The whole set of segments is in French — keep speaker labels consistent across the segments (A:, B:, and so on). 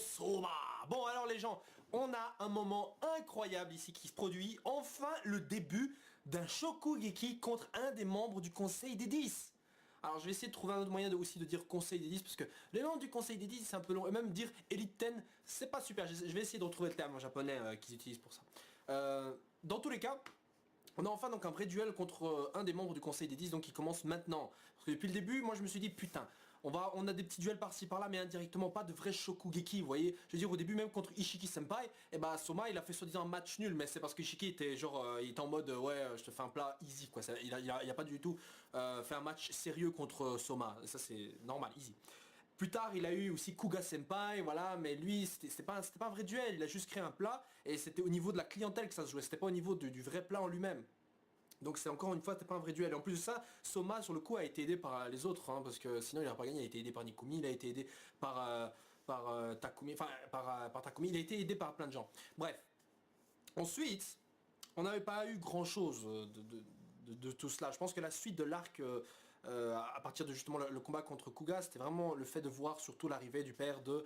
A: Soma. Bon alors les gens, on a un moment incroyable ici qui se produit. Enfin le début d'un Shokugeki contre un des membres du Conseil des 10. Alors je vais essayer de trouver un autre moyen aussi de dire Conseil des 10 parce que les membres du Conseil des 10 c'est un peu long. Et même dire Elite 10 c'est pas super. Je vais essayer de retrouver le terme en japonais qu'ils utilisent pour ça. Dans tous les cas, on a enfin donc un vrai duel contre un des membres du Conseil des 10 donc qui commence maintenant. Parce que depuis le début, moi je me suis dit putain, on a des petits duels par-ci par-là mais indirectement pas de vrai Shokugeki, vous voyez. Je veux dire au début même contre Ishiki Senpai, et bah Soma il a fait soi-disant un match nul mais c'est parce que Ishiki était genre, il était en mode ouais je te fais un plat easy quoi. Il a pas du tout fait un match sérieux contre Soma, ça c'est normal, easy. Plus tard, il a eu aussi Kuga Senpai, voilà, mais lui, c'était pas un vrai duel, il a juste créé un plat, et c'était au niveau de la clientèle que ça se jouait, c'était pas au niveau du vrai plat en lui-même. Donc c'est encore une fois, c'était pas un vrai duel. Et en plus de ça, Soma, sur le coup, a été aidé par les autres, hein, parce que sinon il n'aurait pas gagné, il a été aidé par Nikumi, il a été aidé par Takumi, enfin, par Takumi, il a été aidé par plein de gens. Bref. Ensuite, on n'avait pas eu grand-chose de tout cela. Je pense que la suite de l'arc, à partir de justement le combat contre Kuga, c'était vraiment le fait de voir surtout l'arrivée du père de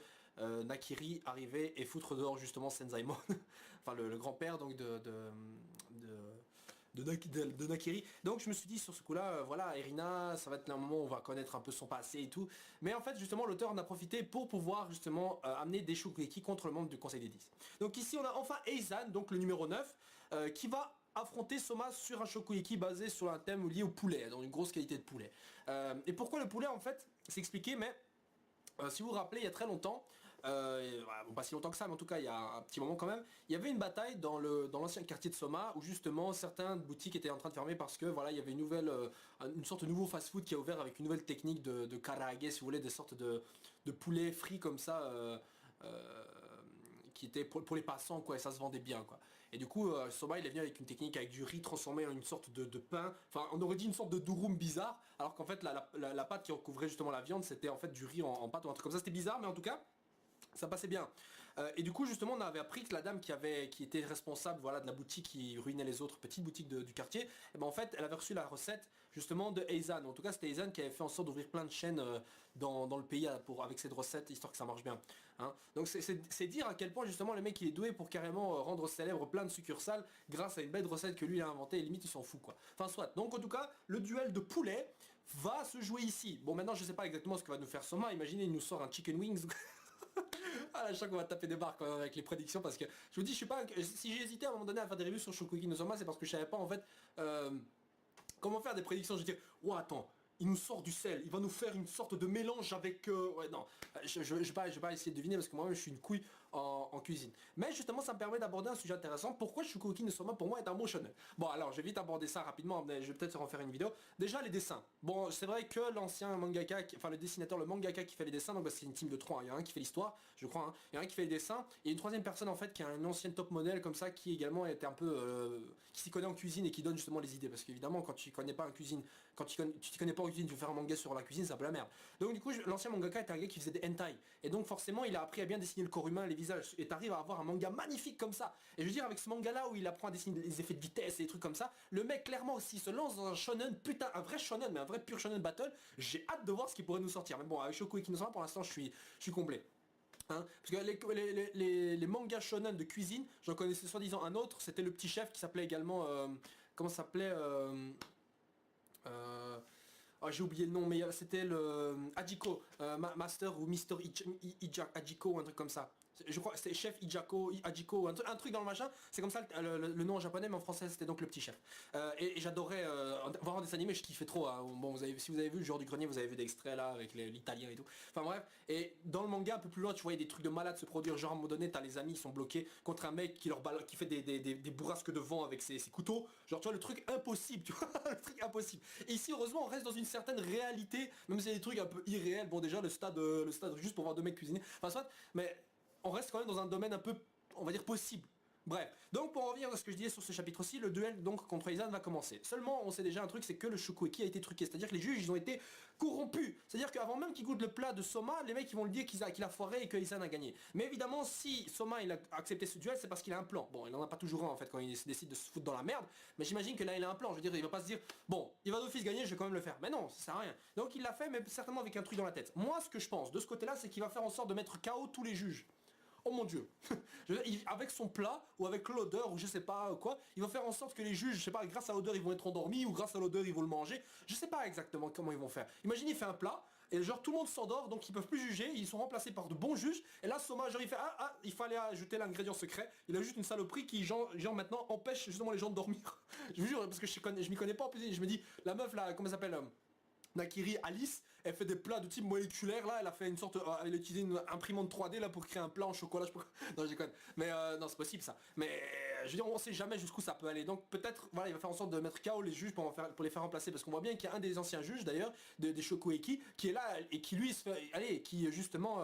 A: Nakiri arriver et foutre dehors justement Senzaemon, enfin le grand-père donc de Nakiri. Donc je me suis dit sur ce coup-là, voilà, Erina, ça va être un moment où on va connaître un peu son passé et tout. Mais en fait, justement, l'auteur en a profité pour pouvoir justement amener des Shokugeki contre le membre du Conseil des 10. Donc ici, on a enfin Eizan, donc le numéro 9, qui va affronter Soma sur un Shokugeki basé sur un thème lié au poulet, dans une grosse qualité de poulet. Et pourquoi le poulet en fait, c'est expliqué, mais si vous vous rappelez, il y a très longtemps, bon, pas si longtemps que ça, mais en tout cas il y a un petit moment quand même, il y avait une bataille dans l'ancien quartier de Soma où justement certaines boutiques étaient en train de fermer parce que voilà, il y avait une sorte de nouveau fast-food qui a ouvert avec une nouvelle technique de karaage, si vous voulez, des sortes de poulet frit comme ça, qui était pour les passants quoi, et ça se vendait bien quoi. Et du coup Soma il est venu avec une technique avec du riz transformé en une sorte de pain, enfin on aurait dit une sorte de durum bizarre, alors qu'en fait la pâte qui recouvrait justement la viande c'était en fait du riz en pâte ou un truc comme ça, c'était bizarre mais en tout cas ça passait bien. Et du coup justement on avait appris que la dame qui était responsable voilà, de la boutique qui ruinait les autres petites boutiques du quartier, et ben en fait elle avait reçu la recette justement de Eizan. En tout cas c'était Eizan qui avait fait en sorte d'ouvrir plein de chaînes dans le pays avec cette recette histoire que ça marche bien. Hein. Donc c'est dire à quel point justement le mec il est doué pour carrément rendre célèbre plein de succursales grâce à une belle recette que lui il a inventée et limite il s'en fout quoi. Enfin soit. Donc en tout cas le duel de poulet va se jouer ici. Bon maintenant je sais pas exactement ce que va nous faire Soma, imaginez il nous sort un chicken wings. Ah, je sens qu'on va taper des barres quand même avec les prédictions parce que je vous dis je suis pas. Si j'ai hésité à un moment donné à faire des reviews sur Shokugeki no Soma, c'est parce que je savais pas en fait comment faire des prédictions. Je dis oh attends, il nous sort du sel, il va nous faire une sorte de mélange avec... ouais non, je vais pas essayer de deviner parce que moi-même je suis une couille en cuisine. Mais justement ça me permet d'aborder un sujet intéressant. Pourquoi Shokugeki no Soma pour moi est un bon shonen? Bon alors je vais vite aborder ça rapidement, mais je vais peut-être en faire une vidéo. Déjà les dessins. Bon c'est vrai que l'ancien mangaka, enfin le dessinateur, le mangaka qui fait les dessins, donc bah, c'est une team de 3, il y a un qui fait l'histoire, je crois, hein. Il y a un qui fait les dessins, et une troisième personne en fait qui a une ancienne top modèle comme ça qui également était un peu... qui s'y connaît en cuisine et qui donne justement les idées. Parce qu'évidemment quand tu connais pas en cuisine, quand tu t'y connais pas en cuisine, tu veux faire un manga sur la cuisine, c'est un peu la merde. Donc du coup l'ancien mangaka était un gars qui faisait des hentai. Et donc forcément il a appris à bien dessiner le corps humain, les visages. Et t'arrives à avoir un manga magnifique comme ça. Et je veux dire avec ce manga là où il apprend à dessiner les effets de vitesse et des trucs comme ça, le mec clairement aussi se lance dans un shonen, putain un vrai shonen, mais un vrai pur shonen battle. J'ai hâte de voir ce qu'il pourrait nous sortir. Mais bon avec Shokugeki no Soma pour l'instant je suis complet. Hein, parce que les mangas shonen de cuisine, j'en connaissais soi-disant un autre, c'était le petit chef qui s'appelait également... comment ça s'appelait oh, j'ai oublié le nom, mais c'était le Hajiko, Master ou Mister Hajiko ou un truc comme ça. Je crois que c'était Chef Hajiko, un truc dans le machin, c'est comme ça le nom en japonais, mais en français c'était donc le petit chef. Et j'adorais voir un dessin animé, je kiffais trop. Hein. Bon, si vous avez vu le genre du grenier, vous avez vu d'extraits là avec l'italien et tout. Enfin bref, et dans le manga un peu plus loin, tu voyais des trucs de malades se produire, genre à un moment donné, t'as les amis, ils sont bloqués contre un mec qui fait des bourrasques de vent avec ses couteaux. Genre tu vois le truc impossible, tu vois, le truc impossible. Et ici heureusement on reste dans une certaine réalité, même si c'est des trucs un peu irréels. Bon déjà le stade juste pour voir deux mecs cuisiner, enfin soit, mais on reste quand même dans un domaine un peu, on va dire, possible. Bref, donc pour en revenir à ce que je disais sur ce chapitre-ci, le duel donc contre Eizan va commencer. Seulement, on sait déjà un truc, c'est que le Shokugeki a été truqué, c'est-à-dire que les juges, ils ont été corrompus. C'est-à-dire qu'avant même qu'ils goûtent le plat de Soma, les mecs, ils vont le dire qu'il a foiré et que Eizan a gagné. Mais évidemment, si Soma, il a accepté ce duel, c'est parce qu'il a un plan. Bon, il en a pas toujours un, en fait, quand il décide de se foutre dans la merde, mais j'imagine que là, il a un plan. Je veux dire, il va pas se dire, bon, il va d'office gagner, je vais quand même le faire. Mais non, ça sert à rien. Donc il l'a fait, mais certainement avec un truc dans la tête. Moi, ce que je pense, de ce côté-là, c'est qu'il va faire en sorte de mettre KO tous les juges. oh mon dieu. Je veux dire, avec son plat ou avec l'odeur ou je sais pas quoi, il va faire en sorte que les juges, je sais pas, grâce à l'odeur ils vont être endormis ou grâce à l'odeur ils vont le manger. Je sais pas exactement comment ils vont faire. Imaginez il fait un plat et genre tout le monde s'endort donc ils peuvent plus juger, ils sont remplacés par de bons juges et là Soma genre il fait il fallait ajouter l'ingrédient secret, il a juste une saloperie qui genre maintenant empêche justement les gens de dormir. Je vous jure parce que je m'y connais pas en plus, je me dis la meuf là comment elle s'appelle Nakiri Alice, elle fait des plats de type moléculaire là, elle a fait une sorte, elle a utilisé une imprimante 3D là pour créer un plat en chocolat, non je déconne, mais non c'est possible ça, mais je veux dire on sait jamais jusqu'où ça peut aller, donc peut-être voilà il va faire en sorte de mettre KO les juges pour les faire remplacer, parce qu'on voit bien qu'il y a un des anciens juges d'ailleurs, des Shokueki, qui est là et qui lui se fait, allez, qui justement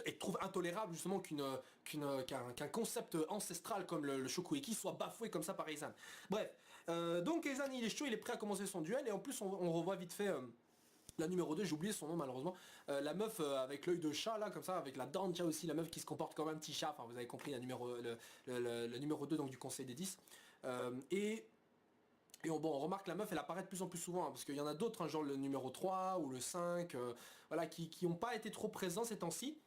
A: et trouve intolérable justement qu'un concept ancestral comme le Shokueki soit bafoué comme ça par Eizan. Bref, donc Eizan il est chaud, il est prêt à commencer son duel et en plus on revoit vite fait la numéro 2, j'ai oublié son nom malheureusement, la meuf avec l'œil de chat là comme ça, avec la dent de chat aussi, la meuf qui se comporte comme un petit chat, enfin vous avez compris, le numéro 2 donc du conseil des 10. Et on remarque la meuf elle apparaît de plus en plus souvent hein, parce qu'il y en a d'autres, hein, genre le numéro 3 ou le 5, voilà, qui n'ont pas été trop présents ces temps-ci.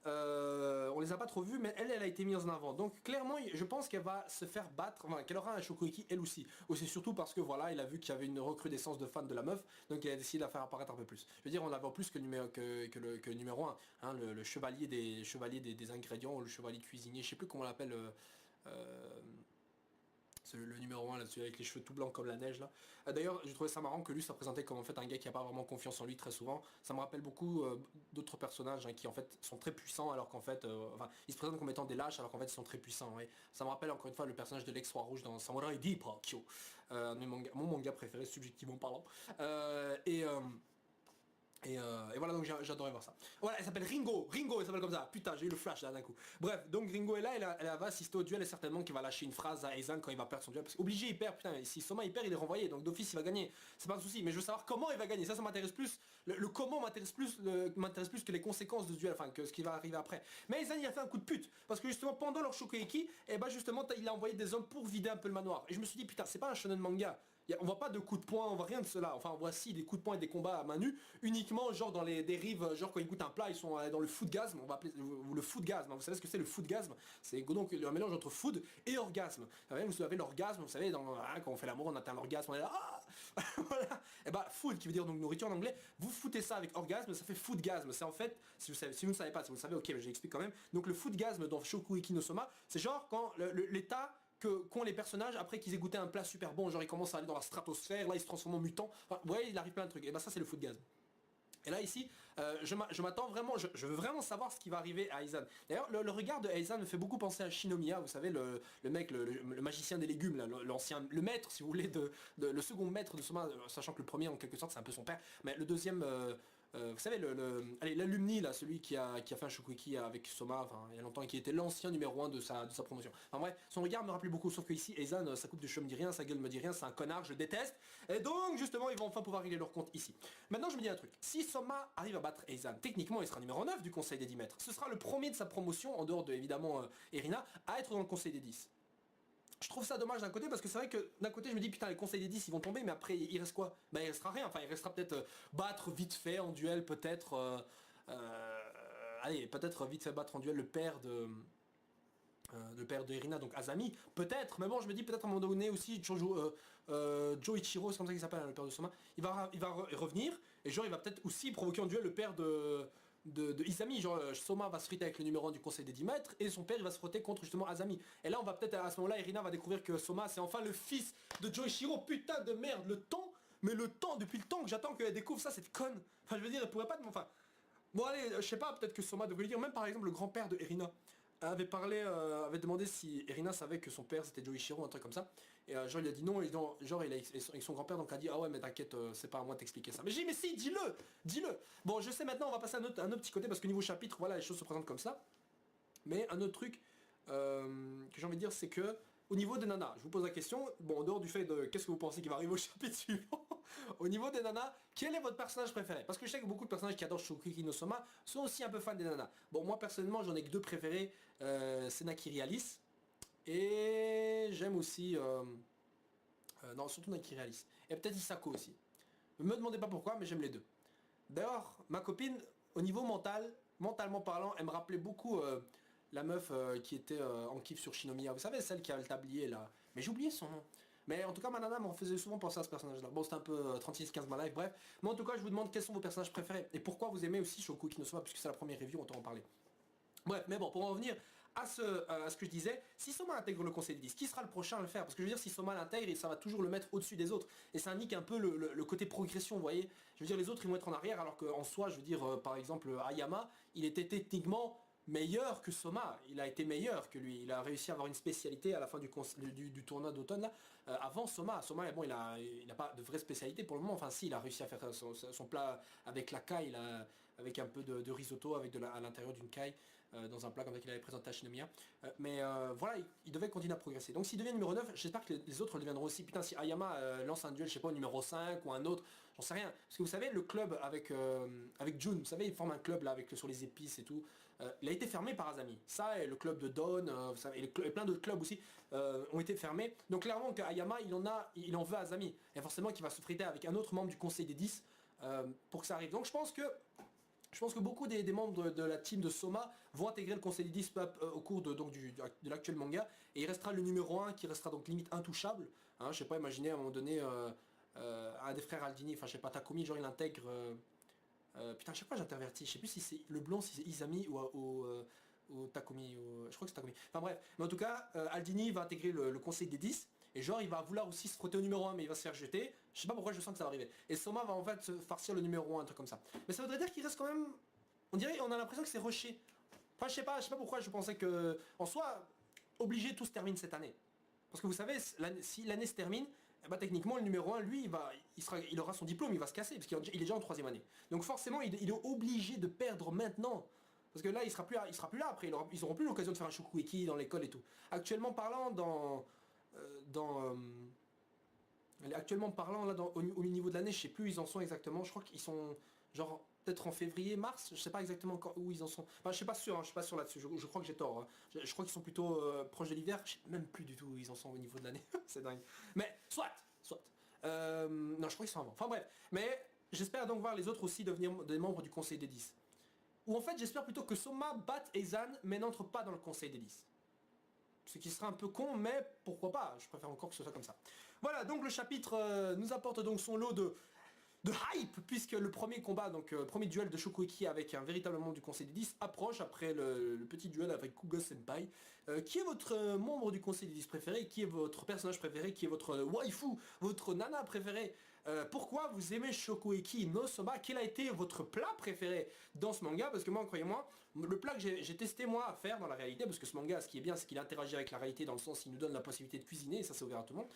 A: On les a pas trop vus, mais elle a été mise en avant. Donc clairement, je pense qu'elle va se faire battre, enfin, qu'elle aura un Shokueki elle aussi. Aussi surtout parce que voilà, il a vu qu'il y avait une recrudescence de fans de la meuf, donc il a décidé de la faire apparaître un peu plus. Je veux dire, on la voit plus que le numéro 1, hein, le chevalier des ingrédients, ou le chevalier cuisinier, je sais plus comment on l'appelle. C'est le numéro 1 là-dessus avec les cheveux tout blancs comme la neige là. D'ailleurs j'ai trouvé ça marrant que lui ça présentait comme en fait un gars qui a pas vraiment confiance en lui très souvent. Ça me rappelle beaucoup d'autres personnages hein, qui en fait sont très puissants alors qu'en fait enfin ils se présentent comme étant des lâches alors qu'en fait ils sont très puissants. Ouais. Ça me rappelle encore une fois le personnage de l'ex-roi rouge dans Samurai Deep Kyo. Mon manga préféré subjectivement parlant. Et voilà, donc j'adorais voir ça. Voilà, elle s'appelle Ringo, elle s'appelle comme ça. Putain, j'ai eu le flash là d'un coup. Bref, donc Ringo est là, elle va assister au duel et certainement qu'il va lâcher une phrase à Eizan quand il va perdre son duel. Parce qu'obligé, il perd, putain, si Soma il perd, il est renvoyé, donc d'office il va gagner. C'est pas un souci, mais je veux savoir comment il va gagner. Ça m'intéresse plus. Le comment m'intéresse plus que les conséquences de ce duel, enfin que ce qui va arriver après. Mais Eizan il a fait un coup de pute. Parce que justement, pendant leur Shokueki, et bah justement, il a envoyé des hommes pour vider un peu le manoir. Et je me suis dit, putain, c'est pas un shonen manga. On voit pas de coups de poing, on voit rien de cela. Enfin, on voit si des coups de poing et des combats à main nue, uniquement genre dans les dérives, genre quand ils goûtent un plat, ils sont dans le foodgasme, on va appeler le foodgasme. Vous savez ce que c'est le foodgasme? C'est donc un mélange entre food et orgasme. Vous savez l'orgasme, vous savez, quand on fait l'amour, on atteint l'orgasme, on est là, voilà. Et bah food qui veut dire donc nourriture en anglais, vous foutez ça avec orgasme, ça fait foodgasme. C'est en fait, si vous ne savez pas, si vous le savez, ok, mais j'explique quand même. Donc le foodgasme dans Shokugeki no Soma, c'est genre quand l'état qu'ont les personnages après qu'ils aient goûté un plat super bon, genre ils commencent à aller dans la stratosphère, là ils se transforment en mutants, enfin, vous voyez il arrive plein de trucs, et bah ça c'est le foodgasme. Et là ici, je m'attends vraiment, je veux vraiment savoir ce qui va arriver à Eizan. D'ailleurs, le regard de Eizan me fait beaucoup penser à Shinomiya, vous savez, le mec, le magicien des légumes, l'ancien, le maître, si vous voulez, le second maître de Soma, sachant que le premier, en quelque sorte, c'est un peu son père, mais le deuxième, vous savez, allez, l'alumni, là, celui qui a fait un Shokueki avec Soma, enfin, il y a longtemps, et qui était l'ancien numéro 1 de sa promotion. Enfin bref, son regard me rappelait beaucoup, sauf que ici, Eizan, sa coupe de cheveux me dit rien, sa gueule me dit rien, c'est un connard, je le déteste, et donc, justement, ils vont enfin pouvoir régler leur compte ici. Maintenant, je me dis un truc, si Soma arrive à battre Eizan, techniquement, il sera numéro 9 du conseil des 10 mètres. Ce sera le premier de sa promotion, en dehors de, évidemment, Erina, à être dans le conseil des 10. Je trouve ça dommage d'un côté parce que c'est vrai que d'un côté je me dis putain les conseils des 10 ils vont tomber mais après il reste quoi? Bah il restera rien, enfin il restera peut-être battre vite fait en duel peut-être allez peut-être vite fait battre en duel le père de Irina, donc Azami, peut-être, mais bon je me dis peut-être à un moment donné aussi Joichiro, c'est comme ça qu'il s'appelle hein, le père de Soma, il va revenir et genre il va peut-être aussi provoquer en duel le père de Izami, genre Soma va se friter avec le numéro 1 du conseil des 10 mètres et son père il va se frotter contre justement Azami. Et là on va peut-être à ce moment-là, Irina va découvrir que Soma c'est enfin le fils de Joichiro, putain de merde, depuis le temps que j'attends qu'elle découvre ça, cette conne. Enfin je veux dire, elle pourrait pas enfin. Bon allez, je sais pas, peut-être que Soma devrait lui dire, même par exemple le grand-père de Irina avait demandé si Irina savait que son père c'était Joichiro, un truc comme ça. Et genre il a dit non, et genre il a, et son grand-père donc a dit ah ouais mais t'inquiète, c'est pas à moi de t'expliquer ça. Mais j'ai dit mais si, dis-le. Bon je sais maintenant, on va passer à un autre petit côté parce que niveau chapitre, voilà les choses se présentent comme ça. Mais un autre truc que j'ai envie de dire c'est que au niveau des nanas, je vous pose la question, bon en dehors du fait de qu'est-ce que vous pensez qui va arriver au chapitre suivant, au niveau des nanas, quel est votre personnage préféré? Parce que je sais que beaucoup de personnages qui adorent Shokugeki no Soma sont aussi un peu fans des nanas. Bon moi personnellement j'en ai que deux préférés, c'est Nakiri Alice, et j'aime aussi, non surtout Nakiri Alice, et peut-être Isako aussi. Ne me demandez pas pourquoi mais j'aime les deux. D'ailleurs ma copine, au niveau mental, mentalement parlant, elle me rappelait beaucoup la meuf qui était en kiff sur Shinomiya. Vous savez, celle qui a le tablier là. Mais j'ai oublié son nom. Mais en tout cas, ma nana m'en faisait souvent penser à ce personnage-là. Bon, c'était un peu 36-15 ma life, bref. Mais en tout cas, je vous demande quels sont vos personnages préférés. Et pourquoi vous aimez aussi Shokugeki no Soma, puisque c'est la première review, on t'en en parler. Bref, mais bon, pour en revenir à ce que je disais, si Soma intègre le conseil des 10, qui sera le prochain à le faire? Parce que je veux dire, si Soma l'intègre, ça va toujours le mettre au-dessus des autres. Et ça indique un peu le côté progression, vous voyez. Je veux dire, les autres, ils vont être en arrière, alors qu'en soi, je veux dire, par exemple, Ayama, il était techniquement meilleur que Soma, il a été meilleur que lui, il a réussi à avoir une spécialité à la fin du tournoi d'automne là, avant Soma, bon il a pas de vraie spécialité pour le moment, enfin si il a réussi à faire son plat avec la kai, avec un peu de risotto à l'intérieur d'une kai, dans un plat comme ça qu'il avait présenté à Shinomiya, mais voilà, il devait continuer à progresser, donc s'il devient numéro 9, j'espère que les autres le deviendront aussi. Putain, si Ayama lance un duel, je sais pas, au numéro 5 ou un autre, j'en sais rien, parce que vous savez, le club avec Jun, vous savez, il forme un club là avec sur les épices et tout, il a été fermé par Azami. Ça et le club de Dawn, vous savez, et plein d'autres clubs aussi ont été fermés. Donc clairement que Ayama, il en veut à Azami. Et forcément qu'il va se friter avec un autre membre du conseil des 10 pour que ça arrive. Donc je pense que beaucoup des membres de la team de Soma vont intégrer le conseil des 10 au cours de l'actuel manga. Et il restera le numéro 1 qui restera donc limite intouchable. Hein, je sais pas, imaginez à un moment donné un des frères Aldini, enfin je sais pas, Takumi, genre il intègre... putain, chaque fois j'intervertis, je sais plus si c'est le blond, si c'est Izami ou Takumi, je crois que c'est Takumi. Enfin bref, mais en tout cas, Aldini va intégrer le conseil des 10, et genre il va vouloir aussi se frotter au numéro 1, mais il va se faire jeter. Je sais pas pourquoi je sens que ça va arriver. Et Soma va en fait se farcir le numéro 1, un truc comme ça. Mais ça voudrait dire qu'il reste quand même... On a l'impression que c'est rushé. Enfin je sais pas pourquoi je pensais que... En soi, obligé tout se termine cette année. Parce que vous savez, si l'année se termine, eh ben, techniquement le numéro 1, lui, il aura son diplôme, il va se casser, parce qu'il est déjà en 3ème année. Donc forcément, il est obligé de perdre maintenant. Parce que là, il sera plus là après, ils auront plus l'occasion de faire un Shokugeki dans l'école et tout. Actuellement parlant, actuellement parlant, là, au niveau de l'année, je sais plus où ils en sont exactement, je crois qu'ils sont genre peut-être en février, mars, je sais pas exactement où ils en sont. Enfin, je suis pas sûr, hein, je suis pas sûr là-dessus, je crois que j'ai tort. Hein. Je crois qu'ils sont plutôt proches de l'hiver, je sais même plus du tout où ils en sont au niveau de l'année, c'est dingue. Mais soit. Non, je crois qu'ils sont avant. Enfin bref, mais j'espère donc voir les autres aussi devenir des membres du conseil des 10. Ou en fait, j'espère plutôt que Soma batte Ezan, mais n'entre pas dans le conseil des 10. Ce qui sera un peu con, mais pourquoi pas, je préfère encore que ce soit comme ça. Voilà, donc le chapitre nous apporte donc son lot de hype, puisque le premier combat, donc premier duel de Shokugeki avec un véritable membre du conseil des 10 approche après le petit duel avec Kugo Senpai. Qui est votre membre du conseil des 10 préféré? Qui est votre personnage préféré? Qui est votre waifu? Votre nana préférée? Pourquoi vous aimez Shokugeki no Soma? Quel a été votre plat préféré dans ce manga? Parce que moi, croyez-moi, le plat que j'ai testé moi à faire dans la réalité, parce que ce manga, ce qui est bien, c'est qu'il interagit avec la réalité dans le sens, il nous donne la possibilité de cuisiner, et ça c'est ouvert à tout le monde.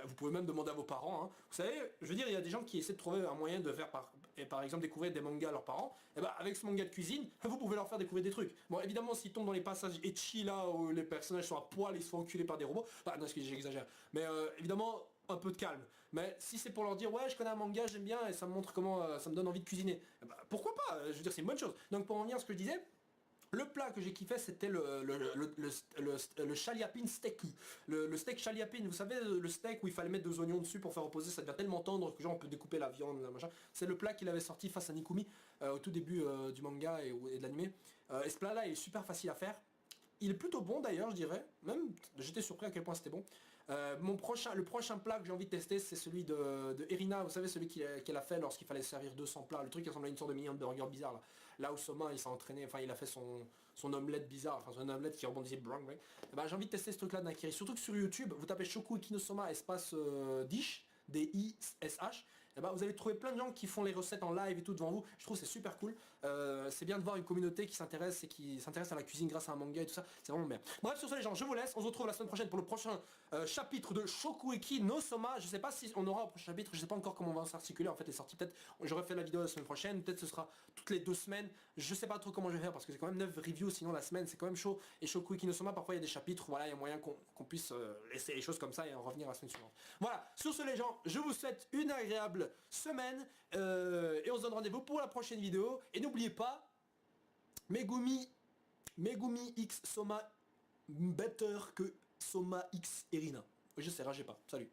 A: Vous pouvez même demander à vos parents. Hein. Vous savez, je veux dire, il y a des gens qui essaient de trouver un moyen de faire par exemple découvrir des mangas à leurs parents. Et bah avec ce manga de cuisine, vous pouvez leur faire découvrir des trucs. Bon, évidemment, s'ils tombent dans les passages ecchi là où les personnages sont à poil, ils se font enculer par des robots. Bah non, j'exagère. Mais évidemment, un peu de calme. Mais si c'est pour leur dire ouais je connais un manga, j'aime bien et ça me montre comment ça me donne envie de cuisiner, bah, pourquoi pas, je veux dire c'est une bonne chose. Donc pour en venir à ce que je disais, le plat que j'ai kiffé c'était le chaliapine steak. Le steak chaliapine, vous savez le steak où il fallait mettre 2 oignons dessus pour faire reposer, ça devient tellement tendre que genre on peut découper la viande, machin. C'est le plat qu'il avait sorti face à Nikumi au tout début du manga et de l'anime. Et ce plat là il est super facile à faire. Il est plutôt bon d'ailleurs, je dirais. Même, j'étais surpris à quel point c'était bon. Le prochain plat que j'ai envie de tester, c'est celui de Erina. Vous savez, celui qu'elle a fait lorsqu'il fallait servir 200 plats. Le truc qui ressemble à une sorte de mini hamburger bizarre là. Là où Soma, il s'est entraîné, enfin il a fait son omelette bizarre, enfin son omelette qui rebondissait brang. Et ben, j'ai envie de tester ce truc là d'Akiri. Surtout que sur YouTube, vous tapez Shokugeki no Soma espace dish, D-I-S-H. Et bah, vous allez trouver plein de gens qui font les recettes en live et tout devant vous. Je trouve c'est super cool. C'est bien de voir une communauté qui s'intéresse à la cuisine grâce à un manga et tout ça. C'est vraiment bien. Bref, sur ce les gens, je vous laisse. On se retrouve la semaine prochaine pour le prochain chapitre de Shokugeki no Soma. Je sais pas si on aura un prochain chapitre. Je sais pas encore comment on va s'articuler. En fait, les sorties peut-être. J'aurais fait la vidéo la semaine prochaine. Peut-être ce sera toutes les 2 semaines. Je sais pas trop comment je vais faire parce que c'est quand même 9 reviews. Sinon la semaine c'est quand même chaud. Et Shokugeki no Soma, parfois il y a des chapitres. Voilà, il y a moyen qu'on puisse laisser les choses comme ça et en revenir la semaine suivante. Voilà. Sur ce les gens, je vous souhaite une agréable semaine et on se donne rendez-vous pour la prochaine vidéo et n'oubliez pas Megumi X Soma better que Soma X Erina. Je sais, ragez pas. Salut.